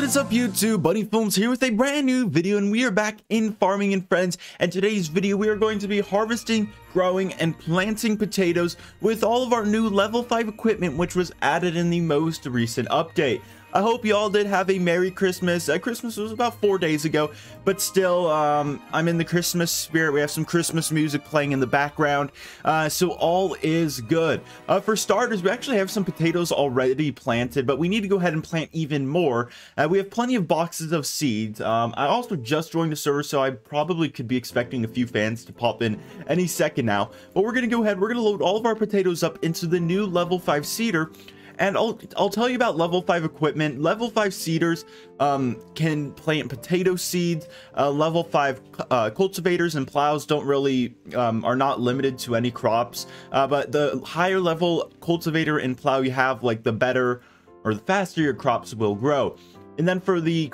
is up, YouTube? Bunny Films here with a brand new video, and we are back in Farming and Friends. And today's video, we are going to be harvesting, growing, and planting potatoes with all of our new level 5 equipment, which was added in the most recent update. I hope you all did have a Merry Christmas. Christmas was about 4 days ago, but still, I'm in the Christmas spirit. We have some Christmas music playing in the background, so all is good. For starters, we actually have some potatoes already planted, but we need to go ahead and plant even more. We have plenty of boxes of seeds. I also just joined the server, so I probably could be expecting a few fans to pop in any second now. But we're going to go ahead, we're going to load all of our potatoes up into the new level 5 seeder. And I'll tell you about level 5 equipment. Level 5 seeders can plant potato seeds. Level 5 cultivators and plows don't really are not limited to any crops. But the higher level cultivator and plow you have, like, the better or the faster your crops will grow. And then for the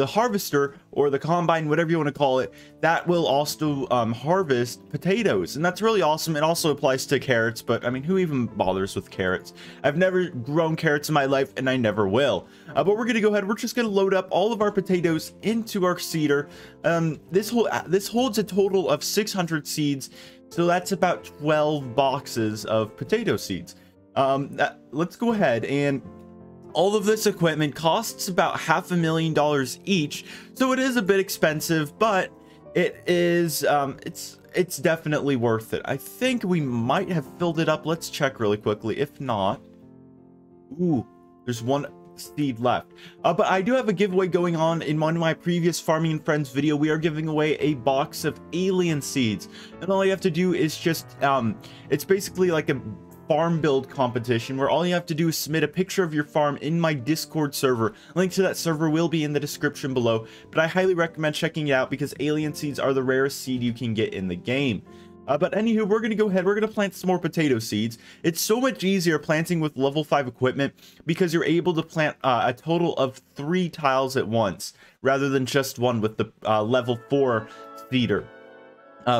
harvester or the combine, whatever you want to call it, that will also harvest potatoes. And that's really awesome. It also applies to carrots, but I mean, who even bothers with carrots? I've never grown carrots in my life, and I never will. But we're going to go ahead. We're just going to load up all of our potatoes into our seeder. This holds a total of 600 seeds. So that's about 12 boxes of potato seeds. Let's go ahead and... all of this equipment costs about $500,000 each, so it is a bit expensive, but it is it's definitely worth it. I think we might have filled it up. Let's check really quickly. If not, ooh, there's one seed left. But I do have a giveaway going on. In one of my previous Farming and Friends video, we are giving away a box of alien seeds, and all you have to do is just it's basically like a farm build competition where all you have to do is submit a picture of your farm in my Discord server. Link to that server will be in the description below, but I highly recommend checking it out because alien seeds are the rarest seed you can get in the game. But anywho, we're going to go ahead, we're going to plant some more potato seeds. It's so much easier planting with level 5 equipment because you're able to plant a total of 3 tiles at once rather than just one with the level 4 seeder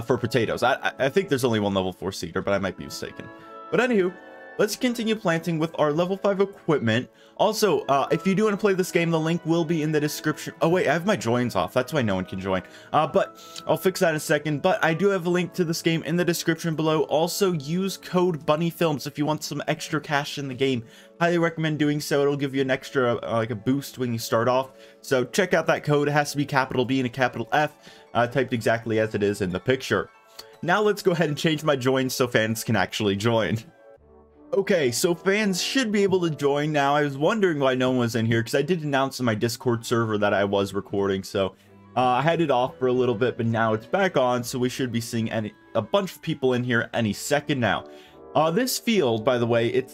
for potatoes. I think there's only one level 4 seeder, but I might be mistaken. But anywho, let's continue planting with our level 5 equipment. Also, if you do want to play this game, the link will be in the description. Oh wait, I have my joins off. That's why no one can join. But I'll fix that in a second. But I do have a link to this game in the description below. Also, use code BUNNYFILMS if you want some extra cash in the game. Highly recommend doing so. It'll give you an extra, like a boost when you start off. So check out that code. It has to be capital B and a capital F, typed exactly as it is in the picture. Now let's go ahead and change my joins so fans can actually join. Okay, so fans should be able to join now. I was wondering why no one was in here because I did announce in my Discord server that I was recording, so I had it off for a little bit, but now it's back on, so we should be seeing a bunch of people in here any second now. This field, by the way, it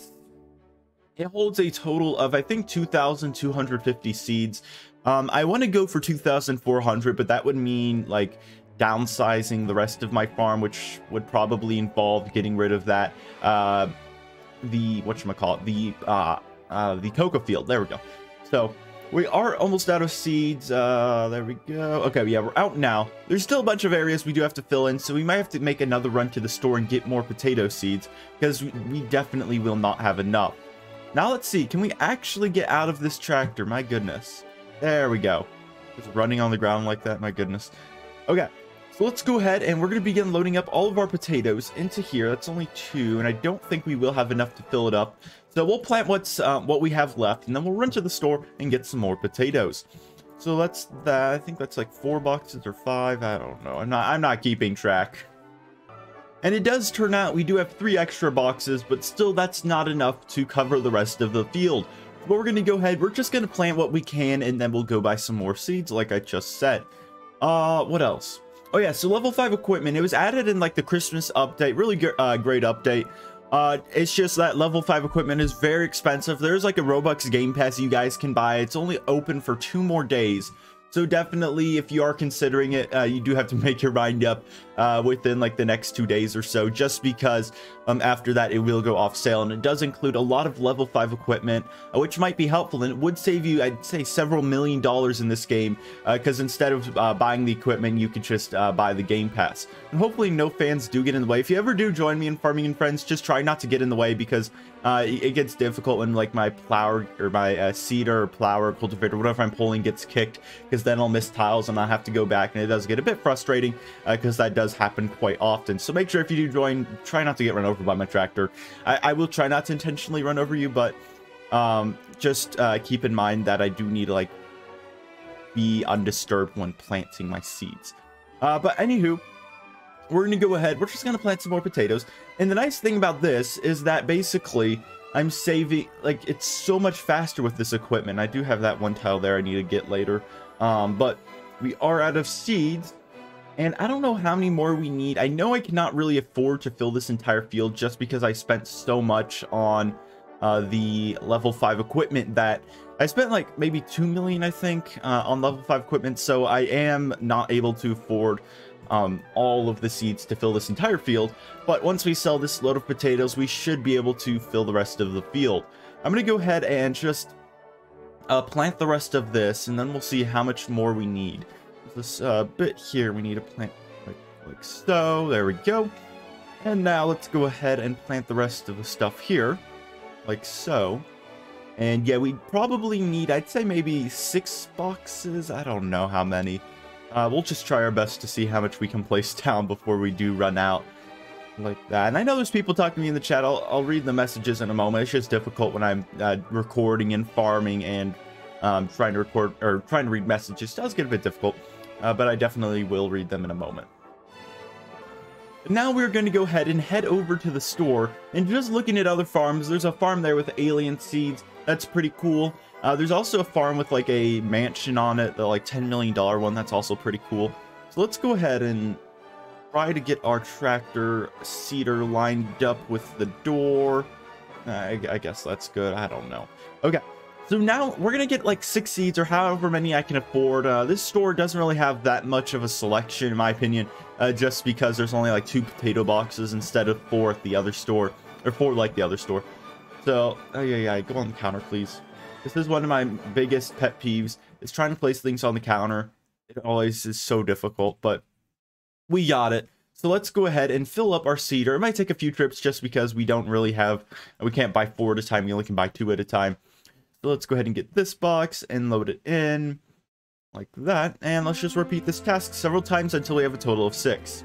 holds a total of, I think, 2,250 seeds. I want to go for 2,400, but that would mean, like, downsizing the rest of my farm, which would probably involve getting rid of that the cocoa field. There we go. So we are almost out of seeds. There we go. Okay, yeah, we're out now. There's still a bunch of areas we do have to fill in, so we might have to make another run to the store and get more potato seeds because we definitely will not have enough. Now let's see, can we actually get out of this tractor? My goodness. There we go. Just running on the ground like that, my goodness. Okay, so let's go ahead and we're going to begin loading up all of our potatoes into here. That's only 2, and I don't think we will have enough to fill it up. So we'll plant what we have left, and then we'll run to the store and get some more potatoes. So that's that. I think that's like 4 boxes or 5. I don't know. I'm not keeping track. And it does turn out we do have 3 extra boxes, but still that's not enough to cover the rest of the field. But we're going to go ahead. We're just going to plant what we can, and then we'll go buy some more seeds, like I just said. What else? Oh yeah, so level 5 equipment, it was added in like the Christmas update. Really great update. It's just that level 5 equipment is very expensive. There's like a Roblox game pass you guys can buy. It's only open for 2 more days. So definitely, if you are considering it, you do have to make your mind up within like the next 2 days or so, just because after that it will go off sale, and it does include a lot of level 5 equipment, which might be helpful, and it would save you, I'd say, several $1,000,000 in this game, because instead of buying the equipment, you could just buy the game pass. And hopefully no fans do get in the way. If you ever do join me in Farming and Friends, just try not to get in the way, because it gets difficult when like my plower or my seeder or plower cultivator, whatever I'm pulling, gets kicked, because then I'll miss tiles and I'll have to go back, and it does get a bit frustrating because that does happen quite often. So make sure if you do join, try not to get run over by my tractor. I will try not to intentionally run over you, but just keep in mind that I do need to like be undisturbed when planting my seeds. But anywho, we're gonna go ahead, we're just gonna plant some more potatoes. And the nice thing about this is that basically I'm saving, like, it's so much faster with this equipment. I do have that one tile there I need to get later, but we are out of seeds, and I don't know how many more we need. I know I cannot really afford to fill this entire field just because I spent so much on the level 5 equipment that I spent like maybe 2 million, I think, on level 5 equipment. So I am not able to afford all of the seeds to fill this entire field. But once we sell this load of potatoes, we should be able to fill the rest of the field. I'm going to go ahead and just plant the rest of this, and then we'll see how much more we need. This bit here, we need to plant like so. There we go. And now let's go ahead and plant the rest of the stuff here, like so. And yeah, we probably need, I'd say maybe 6 boxes. I don't know how many. We'll just try our best to see how much we can place down before we do run out like that. And I know there's people talking to me in the chat. I'll read the messages in a moment. It's just difficult when I'm recording and farming and trying to record or trying to read messages. It does get a bit difficult, but I definitely will read them in a moment. Now we're going to go ahead and head over to the store and just looking at other farms. There's a farm there with alien seeds. That's pretty cool. There's also a farm with like a mansion on it, the like $10 million one. That's also pretty cool. So let's go ahead and try to get our tractor seeder lined up with the door. I guess that's good. I don't know. Okay. So now we're going to get like 6 seeds or however many I can afford. This store doesn't really have that much of a selection, in my opinion, just because there's only like 2 potato boxes instead of 4 at the other store, or 4 like the other store. So, yeah, go on the counter, please. This is one of my biggest pet peeves, is trying to place things on the counter. It always is so difficult, but we got it. So let's go ahead and fill up our seeder. It might take a few trips just because we don't really have, we can't buy 4 at a time. We only can buy 2 at a time. So let's go ahead and get this box and load it in like that. And let's just repeat this task several times until we have a total of 6.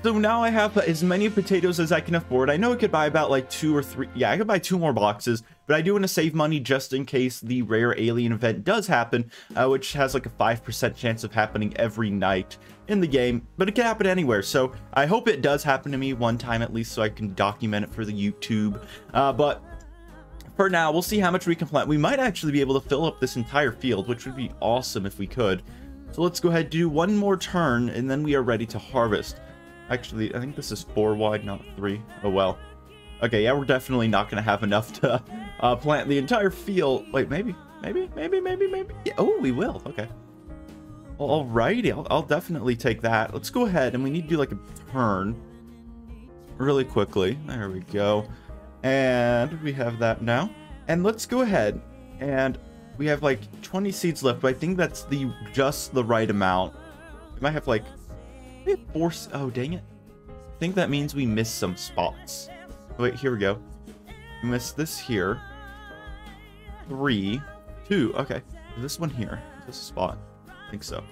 So now I have as many potatoes as I can afford. I know I could buy about like 2 or 3. Yeah, I could buy 2 more boxes, but I do want to save money just in case the rare alien event does happen, which has like a 5% chance of happening every night in the game, but it can happen anywhere. So I hope it does happen to me one time at least so I can document it for the YouTube. But for now, we'll see how much we can plant. We might actually be able to fill up this entire field, which would be awesome if we could. So let's go ahead and do one more turn, and then we are ready to harvest. Actually, I think this is 4 wide, not 3. Oh, well. Okay, yeah, we're definitely not going to have enough to plant the entire field. Wait, maybe. Yeah, oh, we will. Okay. Well, alrighty, I'll definitely take that. Let's go ahead, and we need to do like a turn really quickly. There we go. And we have that now. And let's go ahead, and we have like 20 seeds left, but I think that's just the right amount. We might have like 4. Oh, dang it. I think that means we missed some spots. Wait, here we go. We missed this here. 3, 2. Okay. This one here. This spot. I think so.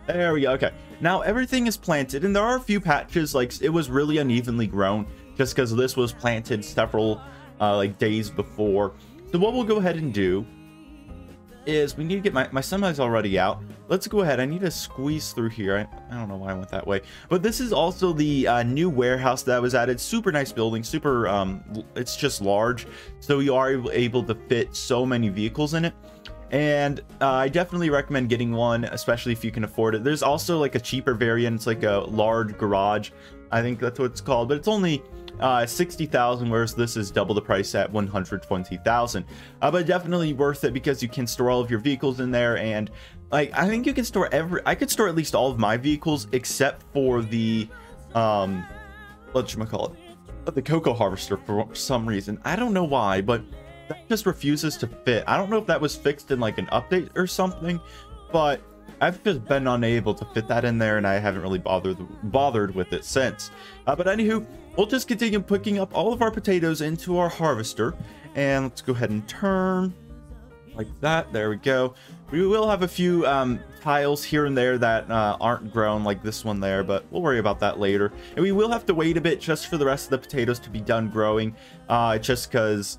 There we go. Okay. Now everything is planted, and there are a few patches, like it was really unevenly grown just because this was planted several like days before. So what we'll go ahead and do is we need to get my semi's already out. Let's go ahead. I need to squeeze through here. I don't know why I went that way, but this is also the new warehouse that was added. Super nice building. Super it's just large, so you are able to fit so many vehicles in it. And I definitely recommend getting one, especially if you can afford it. There's also like a cheaper variant. It's like a large garage, I think that's what it's called, but it's only 60,000, whereas this is double the price at 120,000. But definitely worth it because you can store all of your vehicles in there, and like I think you can store I could store at least all of my vehicles except for the whatchamacallit, the cocoa harvester for some reason. I don't know why, but that just refuses to fit. I don't know if that was fixed in like an update or something, but I've just been unable to fit that in there, and I haven't really bothered with it since. But anywho, we'll just continue picking up all of our potatoes into our harvester, and let's go ahead and turn like that. There we go. We will have a few tiles here and there that aren't grown, like this one there, but we'll worry about that later. And we will have to wait a bit just for the rest of the potatoes to be done growing, just because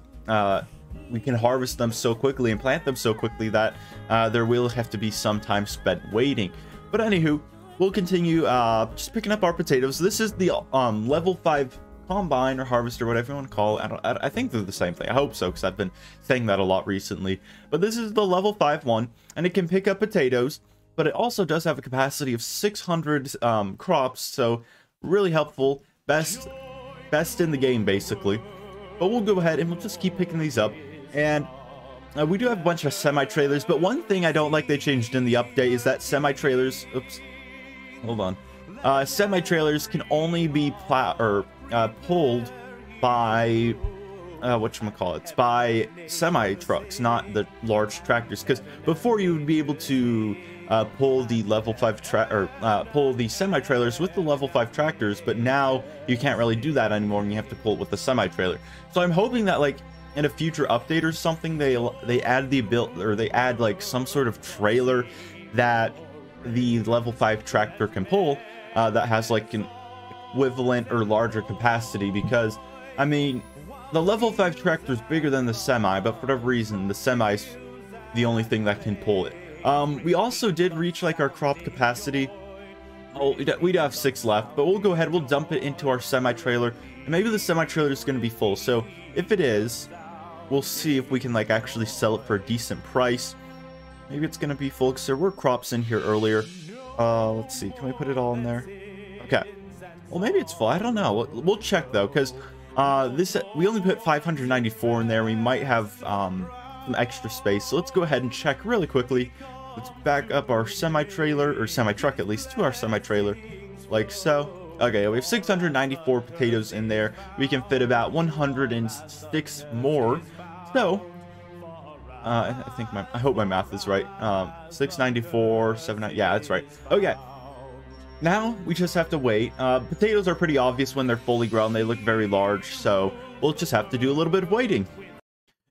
we can harvest them so quickly and plant them so quickly that there will have to be some time spent waiting. But anywho, we'll continue just picking up our potatoes. This is the level 5 combine or harvester, whatever you want to call it. I think they're the same thing. I hope so, because I've been saying that a lot recently. But this is the level 5 one, and it can pick up potatoes, but it also does have a capacity of 600 crops, so really helpful. Best in the game, basically. But we'll go ahead and we'll just keep picking these up. And we do have a bunch of semi-trailers, but one thing I don't like they changed in the update is that semi-trailers, oops, hold on, semi-trailers can only be pulled by whatchamacallit, by semi-trucks, not the large tractors, because before you would be able to pull the level 5 pull the semi-trailers with the level 5 tractors, but now you can't really do that anymore, and you have to pull it with the semi-trailer. So I'm hoping that like in a future update or something, they add the ability, or they add like some sort of trailer that the level 5 tractor can pull, that has like an equivalent or larger capacity. Because I mean, the level 5 tractor is bigger than the semi, but for whatever reason the semi's the only thing that can pull it. We also did reach like our crop capacity. Oh, we do have 6 left, but we'll go ahead, we'll dump it into our semi-trailer, and maybe the semi-trailer is going to be full. So if it is, we'll see if we can like actually sell it for a decent price. Maybe it's going to be full because there were crops in here earlier. Let's see, can we put it all in there? Okay, well maybe it's full, I don't know. We'll check though, because we only put 594 in there. We might have some extra space, so let's go ahead and check really quickly. Let's back up our semi-trailer, or semi-truck at least, to our semi-trailer, like so. Okay, we have 694 potatoes in there. We can fit about 106 more. So, I hope my math is right. 694, 79, yeah, that's right. Okay, now we just have to wait. Potatoes are pretty obvious when they're fully grown. They look very large, so we'll just have to do a little bit of waiting.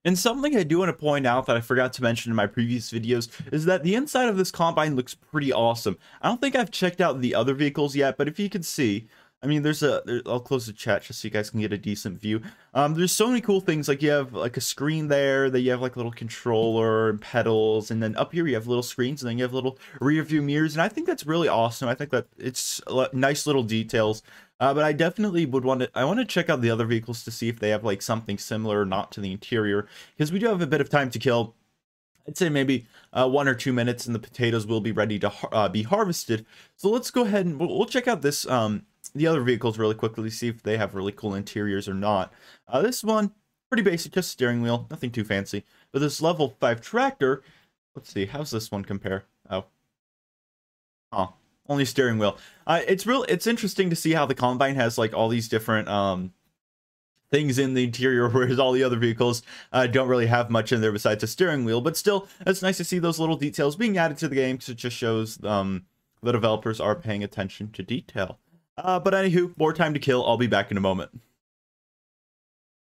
And something I do want to point out that I forgot to mention in my previous videos is that the inside of this combine looks pretty awesome. I don't think I've checked out the other vehicles yet, but if you can see, I mean, I'll close the chat just so you guys can get a decent view. There's so many cool things. Like you have like a screen there, that you have like a little controller and pedals, and then up here you have little screens, and then you have little rear view mirrors, and I think that's really awesome. I think that it's nice little details. But I definitely want to check out the other vehicles to see if they have like something similar or not to the interior, because we do have a bit of time to kill. I'd say maybe 1 or 2 minutes, and the potatoes will be ready to be harvested. So let's go ahead and we'll check out this the other vehicles really quickly, see if they have really cool interiors or not. This one, pretty basic, just steering wheel, nothing too fancy. But this level 5 tractor, let's see, how's this one compare? Oh, only steering wheel. It's interesting to see how the combine has like all these different things in the interior, whereas all the other vehicles don't really have much in there besides a steering wheel. But still, it's nice to see those little details being added to the game, because it just shows the developers are paying attention to detail. But anywho, more time to kill. I'll be back in a moment.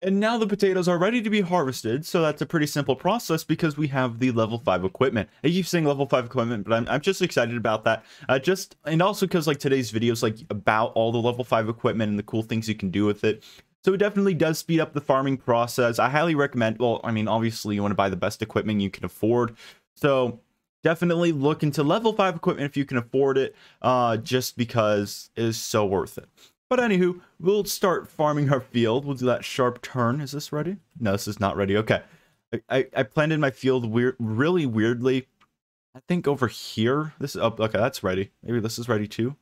And now the potatoes are ready to be harvested, so that's a pretty simple process because we have the level 5 equipment. I keep saying level 5 equipment, but I'm just excited about that. And also because like today's video is like about all the level 5 equipment and the cool things you can do with it. So it definitely does speed up the farming process. I highly recommend, well, I mean, obviously you want to buy the best equipment you can afford. So definitely look into level 5 equipment if you can afford it, just because it is so worth it. But anywho, we'll start farming our field. We'll do that sharp turn. Is this ready? No, this is not ready. Okay. I planted my field really weirdly. I think over here. Okay, that's ready. Maybe this is ready too.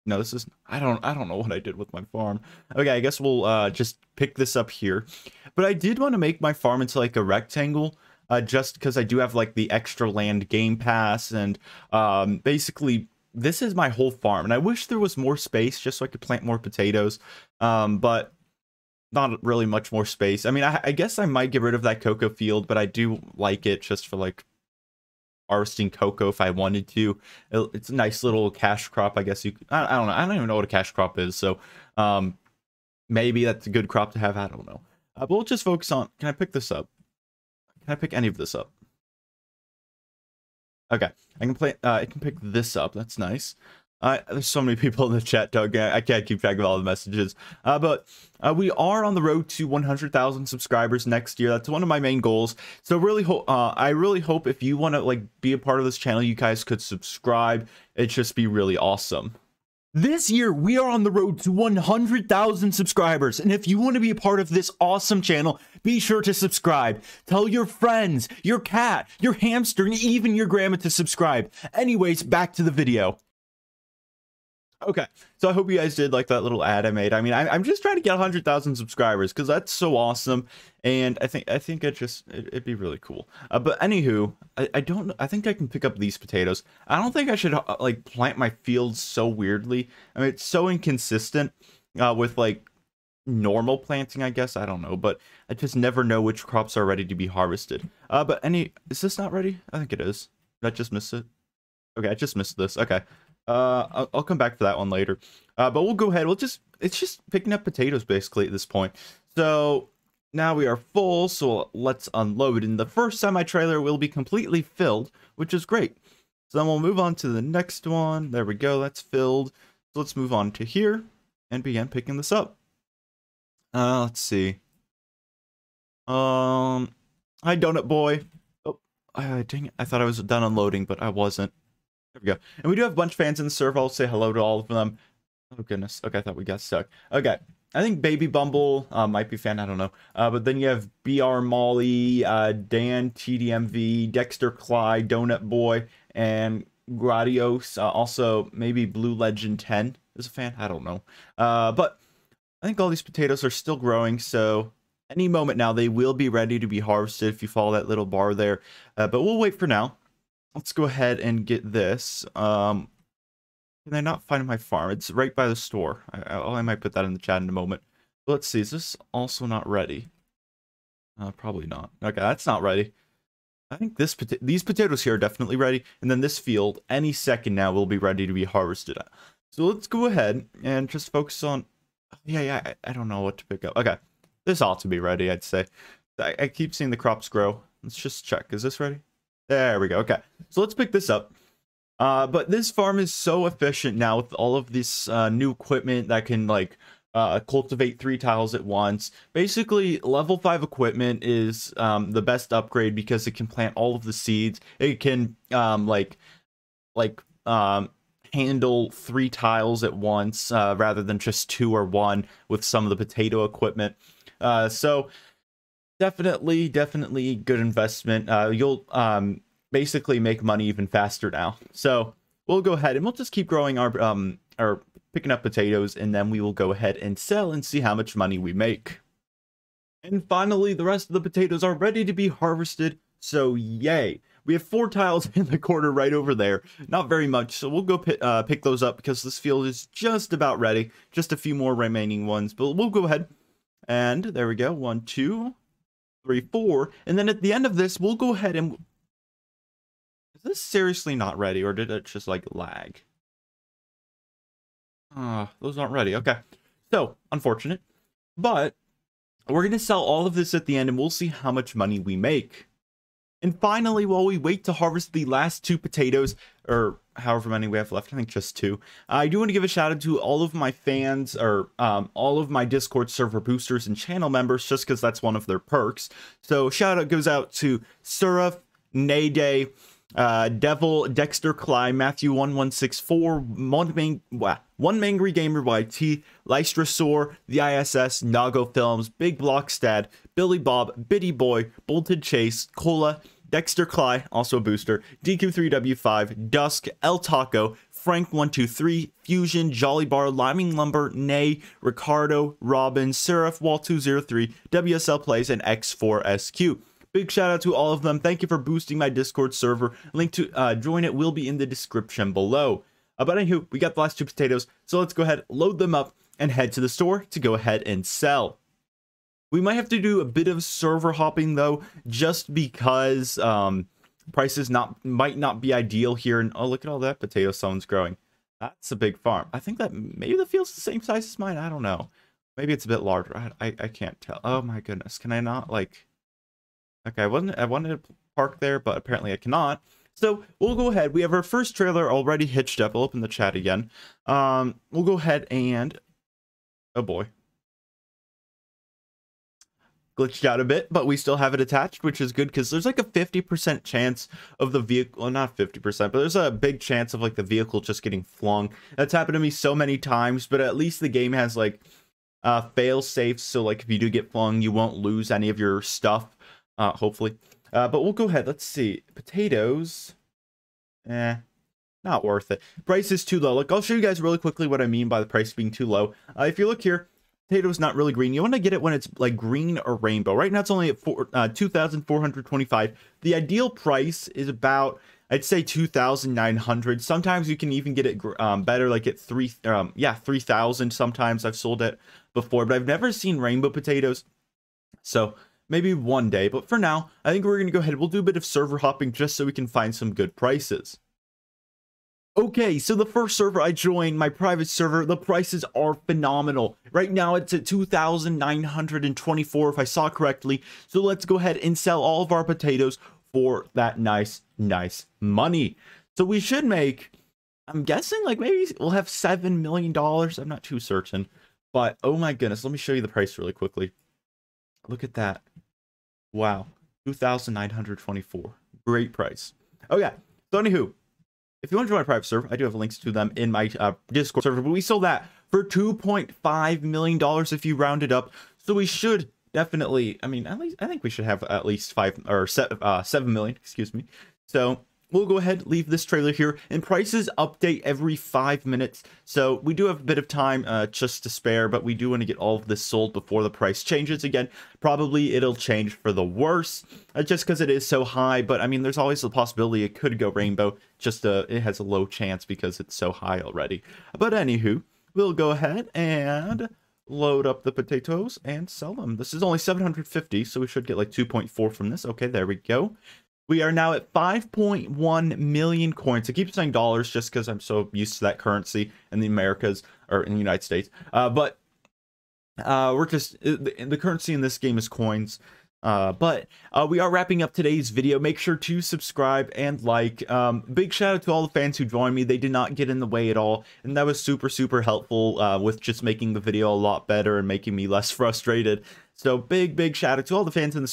No, this is, I don't know what I did with my farm. Okay, I guess we'll just pick this up here. But I did want to make my farm into like a rectangle, just because I do have like the extra land game pass, and basically this is my whole farm. And I wish there was more space just so I could plant more potatoes, but not really much more space. I mean, I guess I might get rid of that cocoa field, but I do like it just for like harvesting cocoa if I wanted to. It's a nice little cash crop, I guess you could, I don't know. I don't even know what a cash crop is. So maybe that's a good crop to have. I don't know. But we'll just focus on, can I pick this up? Can I pick any of this up? Okay, I can pick this up. That's nice. There's so many people in the chat, Doug. I can't keep track of all the messages. But we are on the road to 100,000 subscribers next year. That's one of my main goals. So really, I really hope if you want to like be a part of this channel, you guys could subscribe. It'd just be really awesome. This year, we are on the road to 100,000 subscribers, and if you want to be a part of this awesome channel, be sure to subscribe. Tell your friends, your cat, your hamster, and even your grandma to subscribe. Anyways, back to the video. Okay, so I hope you guys did like that little ad I made. I mean, I'm just trying to get 100,000 subscribers because that's so awesome, and I think it'd be really cool. But anywho, I think I can pick up these potatoes. I don't think I should like plant my fields so weirdly. I mean, it's so inconsistent with like normal planting, I guess. I don't know, but I just never know which crops are ready to be harvested. But is this not ready? I think it is. Did I just miss it? Okay, I just missed this. Okay. I'll come back for that one later. But we'll go ahead. It's just picking up potatoes basically at this point. So now we are full, so let's unload. And the first semi-trailer will be completely filled, which is great. So then we'll move on to the next one. There we go, that's filled. So let's move on to here and begin picking this up. Let's see. Hi, Donut Boy. Oh, dang it. I thought I was done unloading, but I wasn't. There we go. And we do have a bunch of fans in the server. I'll say hello to all of them. Oh, goodness. Okay, I thought we got stuck. Okay. I think Baby Bumble might be a fan. I don't know. But then you have BR Molly, Dan TDMV, Dexter Clyde, Donut Boy, and Gradios. Also, maybe Blue Legend 10 is a fan. I don't know. But I think all these potatoes are still growing. So any moment now, they will be ready to be harvested if you follow that little bar there. But we'll wait for now. Let's go ahead and get this. Can I not find my farm? It's right by the store. I might put that in the chat in a moment. But let's see. Is this also not ready? Probably not. Okay, that's not ready. I think these potatoes here are definitely ready. And then this field, any second now, will be ready to be harvested. So let's go ahead and just focus on... Yeah, I don't know what to pick up. Okay, this ought to be ready, I'd say. I keep seeing the crops grow. Let's just check. Is this ready? There we go. Okay, so let's pick this up. But this farm is so efficient now with all of this new equipment that can like cultivate 3 tiles at once. Basically, level 5 equipment is the best upgrade because it can plant all of the seeds. It can handle 3 tiles at once rather than just 2 or 1 with some of the potato equipment. So definitely good investment. You'll basically make money even faster now. So we'll go ahead and we'll just keep growing our picking up potatoes, and then we will go ahead and sell and see how much money we make. And finally, the rest of the potatoes are ready to be harvested. So yay! We have 4 tiles in the corner right over there. Not very much, so we'll go pick those up because this field is just about ready. Just a few more remaining ones, but we'll go ahead. And there we go. 1, 2, 3, 4. And then at the end of this, we'll go ahead and... Is this seriously not ready, or did it just, like, lag? Those aren't ready. Okay. So, unfortunate. But we're going to sell all of this at the end, and we'll see how much money we make. And finally, while we wait to harvest the last 2 potatoes, or however many we have left, I think just 2, I do want to give a shout out to all of my fans, or all of my Discord server boosters and channel members, just because that's one of their perks. So shout out goes out to Suraf, Nayday, Devil, Dexter Cly, Matthew 1164, One Mangry Gamer YT, Lystrasaur, the ISS, Nago Films, Big Blockstad, Billy Bob, Biddy Boy, Bolted Chase, Cola, Dexter Cly, also a booster, DQ3W5, Dusk, El Taco, Frank123, Fusion, Jolly Bar, Liming Lumber, Nay, Ricardo, Robin, Seraph, Wall203, WSL Plays, and X4SQ. Big shout out to all of them. Thank you for boosting my Discord server. Link to join it will be in the description below. But anywho, we got the last 2 potatoes, so let's go ahead, load them up, and head to the store to go ahead and sell. We might have to do a bit of server hopping though, just because prices might not be ideal here. And oh, look at all that potato someone's growing. That's a big farm. I think that maybe the field's the same size as mine. I don't know. Maybe it's a bit larger. I can't tell. Oh my goodness. Can I not like... Okay, I wanted to park there, but apparently I cannot. So we'll go ahead. We have our first trailer already hitched up. I'll open the chat again. We'll go ahead and... Oh boy. Glitched out a bit, but we still have it attached, which is good because there's like a 50% chance of the vehicle, well, not 50%, but there's a big chance of like the vehicle just getting flung. That's happened to me so many times, but at least the game has like fail safes, so like if you do get flung, you won't lose any of your stuff, hopefully. But we'll go ahead. Let's see. Potatoes. Not worth it. Price is too low. Like, I'll show you guys really quickly what I mean by the price being too low. If you look here, potato's not really green. You want to get it when it's like green or rainbow. Right now it's only at 2,425. The ideal price is about, I'd say 2,900. Sometimes you can even get it better, like at 3,000. Sometimes I've sold it before, but I've never seen rainbow potatoes. So maybe one day, but for now, I think we're going to go ahead. We'll do a bit of server hopping just so we can find some good prices. Okay, so the first server I joined, my private server, the prices are phenomenal. Right now, it's at 2,924 if I saw correctly. So let's go ahead and sell all of our potatoes for that nice money. So we should make, I'm guessing, like maybe we'll have $7 million. I'm not too certain. But, oh my goodness, let me show you the price really quickly. Look at that. Wow, 2,924. Great price. Okay, so anywho. If you want to join my private server, I do have links to them in my Discord server, but we sold that for $2.5 million if you round it up. So we should definitely, I mean, at least, I think we should have at least 7 million, excuse me. So we'll go ahead, leave this trailer here, and prices update every 5 minutes. So we do have a bit of time just to spare, but we do want to get all of this sold before the price changes again. Probably it'll change for the worse, just because it is so high. But I mean, there's always the possibility it could go rainbow. Just it has a low chance because it's so high already. But anywho, we'll go ahead and load up the potatoes and sell them. This is only 750, so we should get like 2.4 from this. Okay, there we go. We are now at 5.1 million coins. I keep saying dollars just because I'm so used to that currency in the Americas or in the United States. But we're just, the currency in this game is coins. But we are wrapping up today's video. Make sure to subscribe and like. Big shout out to all the fans who joined me. They did not get in the way at all. And that was super helpful with just making the video a lot better and making me less frustrated. So big shout out to all the fans in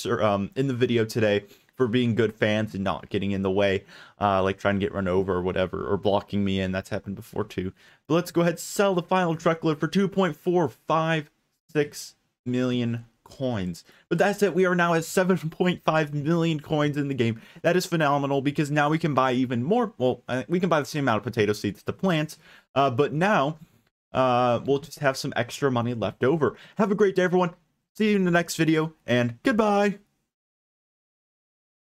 the video today for being good fans and not getting in the way, like trying to get run over or whatever, or blocking me in. That's happened before too. But let's go ahead and sell the final truckload for 2.456 million coins. But that's it. We are now at 7.5 million coins in the game. That is phenomenal because now we can buy even more. Well, we can buy the same amount of potato seeds to plant, but now we'll just have some extra money left over. Have a great day, everyone. See you in the next video, and goodbye.